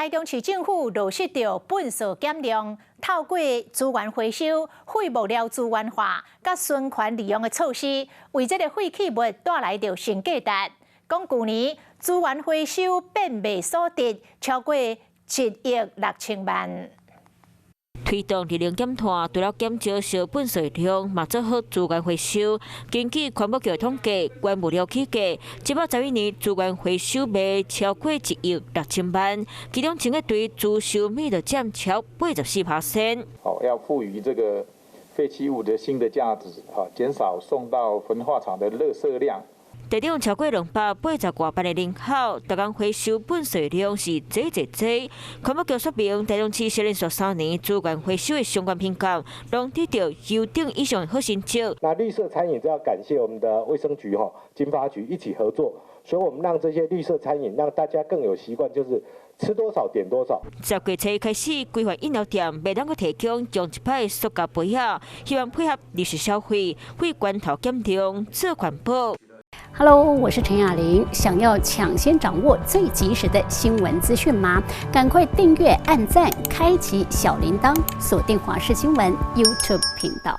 台中市政府落实着本数减量，透过资源回收、废物料资源化、甲循环利用的措施，为这个废弃物带来着新价值。讲去年资源回收变卖所得超过7亿6千万。 推动力量减碳，除了减少小本数量，嘛做好资源回收。根据环保局统计，原物料起价，711年资源回收卖超过1亿6千万，其中清洁队自收米就占超84%。要赋予这个废弃物的新的价值，减少送到焚化厂的垃圾量。 台中超过280多万的人口，每天回收本数量是济。环保局说明，台中市接连续3年资源回收的相关评价，拢得到优等以上的好成绩。那绿色餐饮就要感谢我们的卫生局、经发局一起合作，所以我们让这些绿色餐饮让大家更有习惯，就是吃多少点多少。10月初开始规划饮料店未能够提供用一摆塑胶杯仔，希望配合绿色消费，为源头减量做环保。 Hello， 我是陈雅玲。想要抢先掌握最及时的新闻资讯吗？赶快订阅、按赞、开启小铃铛，锁定华视新闻 YouTube 频道。